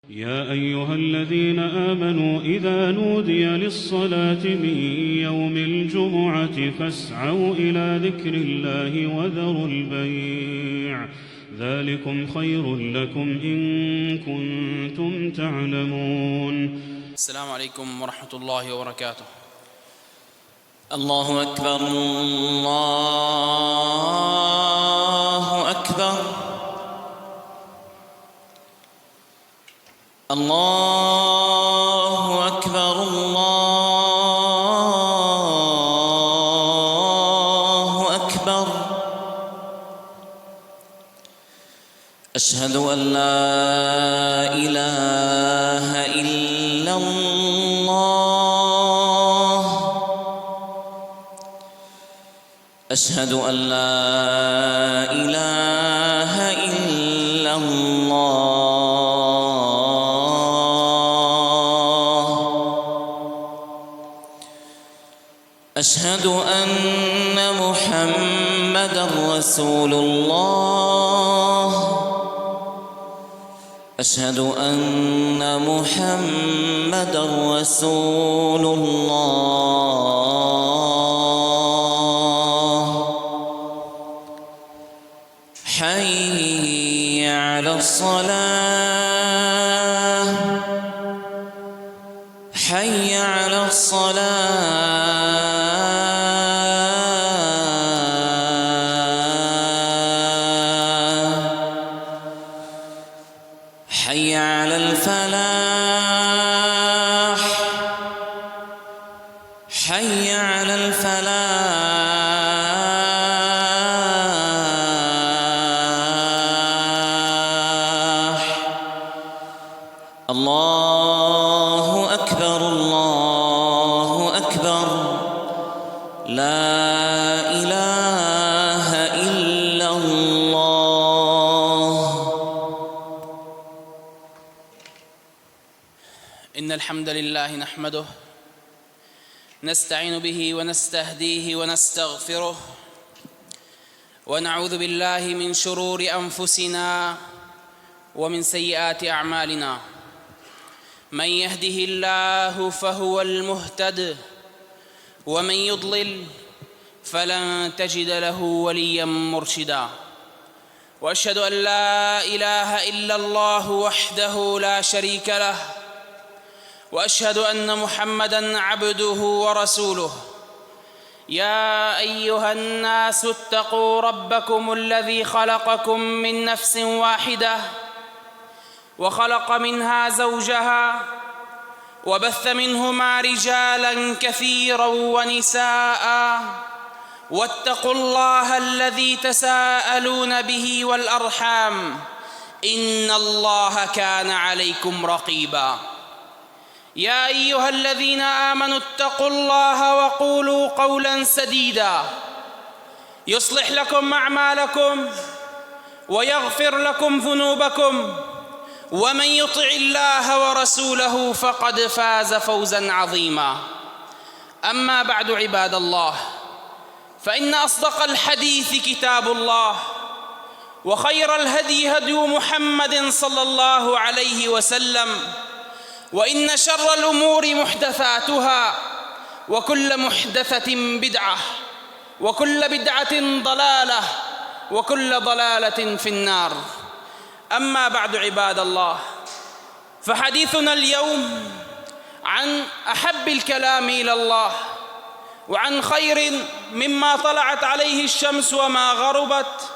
يا أيها الذين آمنوا إذا نودي للصلاة من يوم الجمعة فاسعوا إلى ذكر الله وذروا البيع ذلكم خير لكم إن كنتم تعلمون. السلام عليكم ورحمة الله وبركاته. الله أكبر الله أكبر الله أكبر الله أكبر. أشهد أن لا إله إلا الله. أشهد أن لا إله إلا الله. أشهد أن محمدًا رسول الله. أشهد أن محمدًا رسول الله. حي على الصلاة حي على الصلاة. حي على الفلاح حي على الفلاح. الله أكبر الله أكبر. لا إله إلا الله. إن الحمد لله نحمده نستعين به ونستهديه ونستغفره ونعوذ بالله من شرور أنفسنا ومن سيئات أعمالنا. من يهده الله فهو المهتد ومن يضلل فلن تجد له وليا مرشدا. وأشهد أن لا إله إلا الله وحده لا شريك له وأشهد أن محمدًا عبده ورسوله. يا أيها الناس اتقوا ربكم الذي خلقكم من نفس واحدة وخلق منها زوجها وبث منهما رجالاً كثيراً ونساءً واتقوا الله الذي تساءلون به والأرحام إن الله كان عليكم رقيباً. يا أيها الذين آمنوا اتقوا الله وقولوا قولاً سديداً يصلح لكم أعمالكم ويغفر لكم ذنوبكم ومن يطع الله ورسوله فقد فاز فوزاً عظيماً. أما بعد عباد الله، فإن أصدق الحديث كتاب الله وخير الهدي هدي محمد صلى الله عليه وسلم وإن شر الأمور محدثاتها وكل محدثة بدعة وكل بدعة ضلالة وكل ضلالة في النار. أما بعد عباد الله، فحديثنا اليوم عن أحب الكلام إلى الله وعن خير مما طلعت عليه الشمس وما غربت،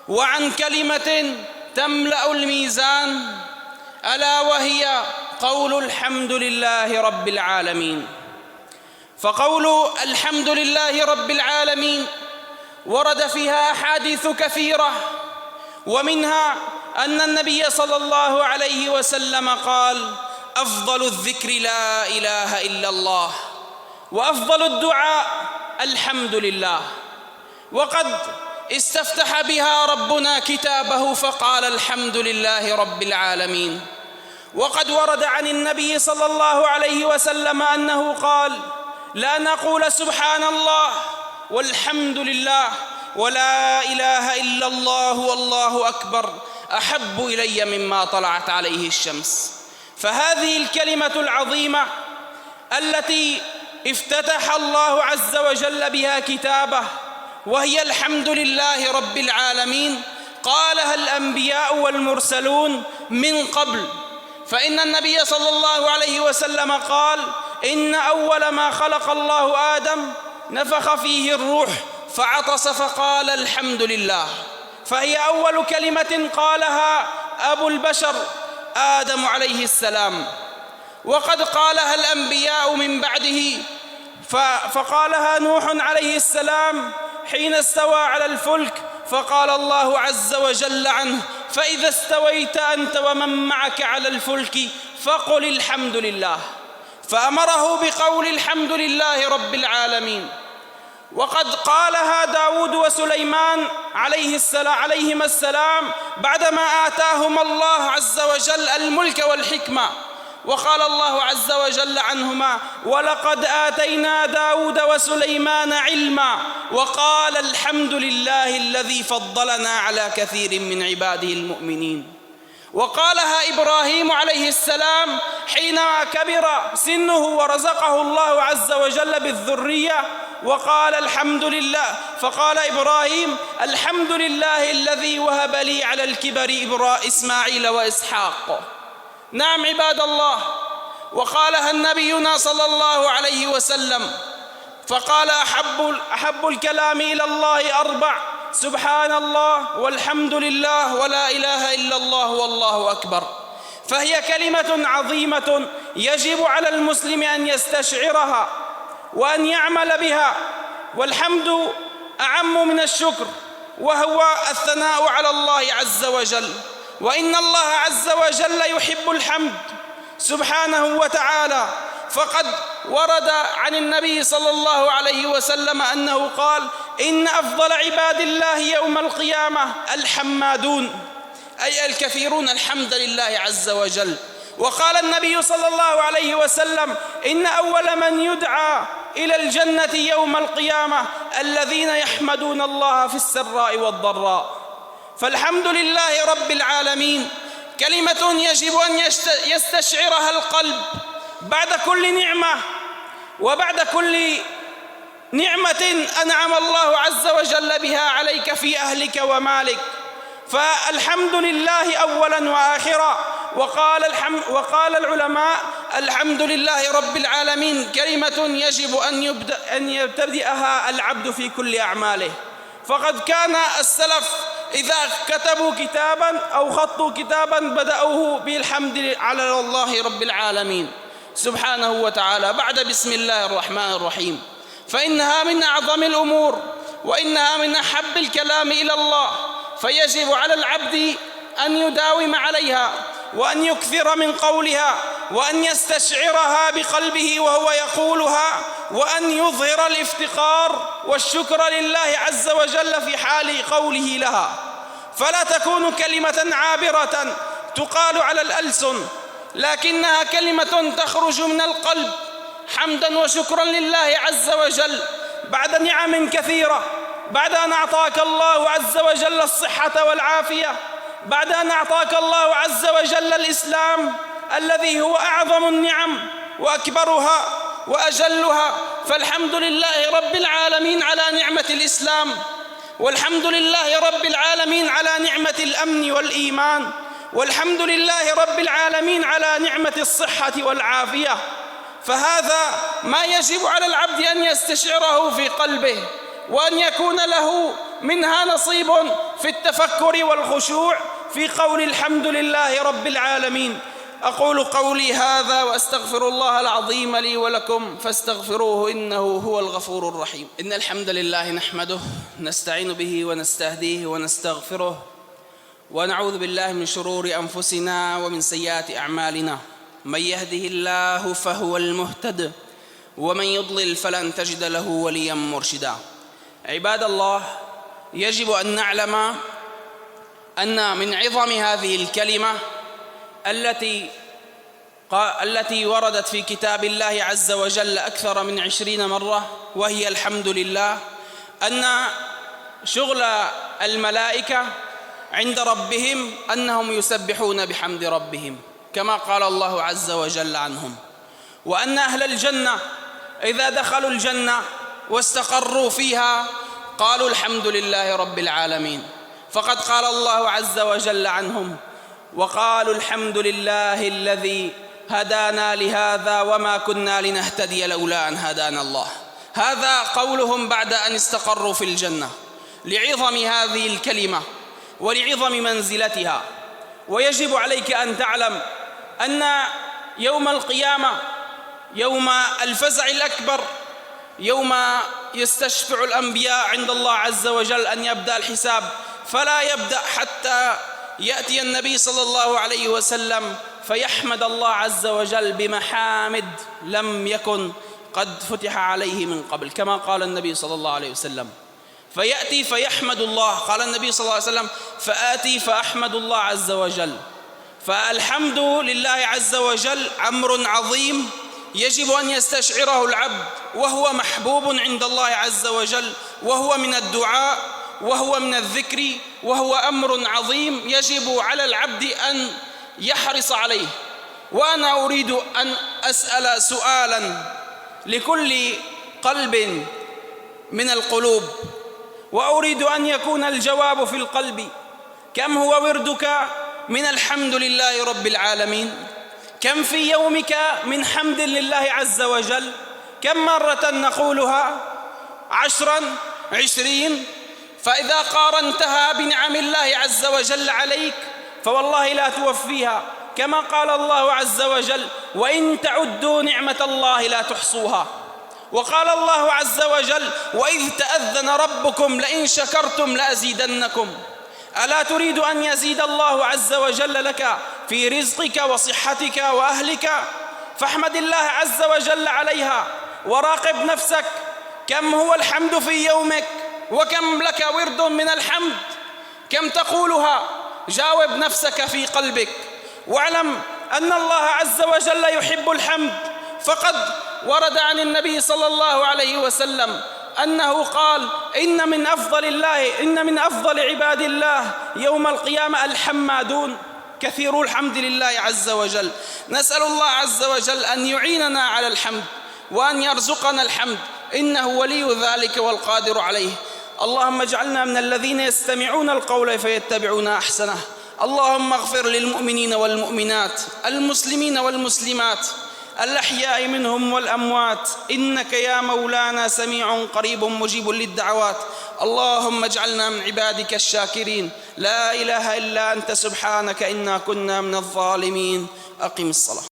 وعن كلمة تملأ الميزان ألا وهي قول الحمد لله رب العالمين. فقول الحمد لله رب العالمين ورد فيها أحاديث كثيرة، ومنها أن النبي صلى الله عليه وسلم قال: أفضل الذكر لا إله إلا الله، وأفضل الدعاء الحمد لله. وقد استفتح بها ربنا كتابه فقال: الحمد لله رب العالمين. وقد ورد عن النبي صلى الله عليه وسلم أنه قال: لا نقول سبحان الله والحمد لله ولا إله إلا الله والله أكبر أحب إلي مما طلعت عليه الشمس. فهذه الكلمة العظيمة التي افتتح الله عز وجل بها كتابه، وهي الحمد لله رب العالمين، قالها الأنبياء والمرسلون من قبل. فإن النبي صلى الله عليه وسلم قال: إن أول ما خلق الله آدم نفخ فيه الروح فعطس فقال الحمد لله، فهي أول كلمة قالها أبو البشر آدم عليه السلام. وقد قالها الأنبياء من بعده، فقالها نوح عليه السلام حين استوى على الفلك، فقال الله عز وجل عنه: فإذا استويت أنت ومن معك على الفلك فقل الحمد لله، فأمره بقول الحمد لله رب العالمين. وقد قالها داود وسليمان عليهما السلام بعدما آتاهما الله عز وجل الملك والحكمة، وقال الله عز وجل عنهما: ولقد آتينا داود وسليمان علما وقال الحمد لله الذي فضلنا على كثير من عباده المؤمنين. وقالها إبراهيم عليه السلام حينما كبر سنه ورزقه الله عز وجل بالذرية، وقال الحمد لله، فقال إبراهيم: الحمد لله الذي وهب لي على الكبر إسماعيل وإسحاق. نعم عباد الله. وقالها نبينا صلى الله عليه وسلم فقال: أحب الكلام إلى الله أربع: سبحان الله والحمد لله ولا إله إلا الله والله أكبر. فهي كلمة عظيمة يجب على المسلم أن يستشعرها وأن يعمل بها. والحمد أعم من الشكر، وهو الثناء على الله عز وجل، وإن الله عز وجل يحب الحمد سبحانه وتعالى. فقد ورد عن النبي صلى الله عليه وسلم أنه قال: إن أفضل عباد الله يوم القيامة الحمادون، أي الكثيرون الحمد لله عز وجل. وقال النبي صلى الله عليه وسلم: إن أول من يدعى إلى الجنة يوم القيامة الذين يحمدون الله في السراء والضراء. فالحمد لله رب العالمين كلمة يجب أن يستشعرها القلب بعد كل نعمة، وبعد كل نعمة أنعم الله عز وجل بها عليك في أهلك ومالك. فالحمد لله أولا وآخرا. وقال العلماء: الحمد لله رب العالمين كلمة يجب أن يبتدئها العبد في كل أعماله. فقد كان السلف إذا كتبوا كتابا أو خطوا كتابا بدأوه بالحمد على الله رب العالمين سبحانه وتعالى بعد بسم الله الرحمن الرحيم، فإنها من أعظم الأمور، وإنها من أحب الكلام إلى الله. فيجب على العبد أن يداوم عليها، وأن يكثر من قولها، وأن يستشعرها بقلبه وهو يقولها، وأن يظهر الافتقار والشكر لله عز وجل في حال قوله لها. فلا تكون كلمة عابرة تقال على الألسن، لكنها كلمة تخرج من القلب حمدا وشكرا لله عز وجل بعد نعم كثيرة، بعد أن أعطاك الله عز وجل الصحة والعافية، بعد أن أعطاك الله عز وجل الإسلام الذي هو أعظم النعم وأكبرها وأجلها. فالحمد لله رب العالمين على نعمة الإسلام، والحمد لله رب العالمين على نعمة الأمن والإيمان، والحمد لله رب العالمين على نعمة الصحة والعافية. فهذا ما يجب على العبد أن يستشعره في قلبه، وأن يكون له منها نصيب في التفكر والخشوع في قول الحمد لله رب العالمين. أقول قولي هذا وأستغفر الله العظيم لي ولكم فاستغفروه إنه هو الغفور الرحيم. إن الحمد لله نحمده نستعين به ونستهديه ونستغفره، ونعوذ بالله من شرور أنفسنا ومن سيئات أعمالنا. من يهده الله فهو المهتد، ومن يضلل فلن تجد له وليا مرشدا. عباد الله، يجب أن نعلم أن من عظم هذه الكلمة التي وردت في كتاب الله عز وجل أكثر من 20 مرة، وهي الحمد لله، أن شغل الملائكة عند ربهم أنهم يسبحون بحمد ربهم. كما قال الله عز وجل عنهم. وأن أهل الجنة إذا دخلوا الجنة واستقروا فيها قالوا الحمد لله رب العالمين، فقد قال الله عز وجل عنهم: وقالوا الحمد لله الذي هدانا لهذا وما كنا لنهتدي لولا أن هدانا الله. هذا قولهم بعد أن استقروا في الجنة، لعظم هذه الكلمة ولعظم منزلتها. ويجب عليك أن تعلم أن يوم القيامة، يوم الفزع الأكبر، يوم يستشفع الأنبياء عند الله عز وجل أن يبدأ الحساب، فلا يبدأ حتى يأتي النبي صلى الله عليه وسلم فيحمد الله عز وجل بمحامد لم يكن قد فتح عليه من قبل، كما قال النبي صلى الله عليه وسلم: فيأتي فيحمد الله. قال النبي صلى الله عليه وسلم: فآتي فأحمد الله عز وجل. فالحمد لله عز وجل أمر عظيم يجب أن يستشعره العبد، وهو محبوب عند الله عز وجل، وهو من الدعاء، وهو من الذكر، وهو أمر عظيم يجب على العبد أن يحرص عليه. وأنا أريد أن أسأل سؤالا لكل قلب من القلوب، وأريد أن يكون الجواب في القلب: كم هو وردك من الحمد لله رب العالمين؟ كم في يومك من حمد لله عز وجل؟ كم مرة نقولها؟ 10 20؟ فإذا قارنتها بنعم الله عز وجل عليك فوالله لا توفيها، كما قال الله عز وجل: وإن تعدوا نعمة الله لا تحصوها. وقال الله عز وجل: وإذ تأذن ربكم لئن شكرتم لأزيدنكم. ألا تريد أن يزيد الله عز وجل لك في رزقك وصحتك وأهلك؟ فاحمد الله عز وجل عليها، وراقب نفسك: كم هو الحمد في يومك؟ وكم لك ورد من الحمد؟ كم تقولها؟ جاوب نفسك في قلبك، واعلم أن الله عز وجل يحب الحمد. فقد ورد عن النبي صلى الله عليه وسلم أنه قال: إن من أفضل عباد الله يوم القيامة الحمادون، كثير الحمد لله عز وجل. نسأل الله عز وجل أن يعيننا على الحمد وأن يرزقنا الحمد، إنه ولي ذلك والقادر عليه. اللهم اجعلنا من الذين يستمعون القول فيتبعون أحسنه. اللهم اغفر للمؤمنين والمؤمنات، المسلمين والمسلمات، الأحياء منهم والأموات، إنك يا مولانا سميع قريب مجيب للدعوات. اللهم اجعلنا من عبادك الشاكرين. لا إله إلا أنت سبحانك إنا كنا من الظالمين. أقم الصلاة.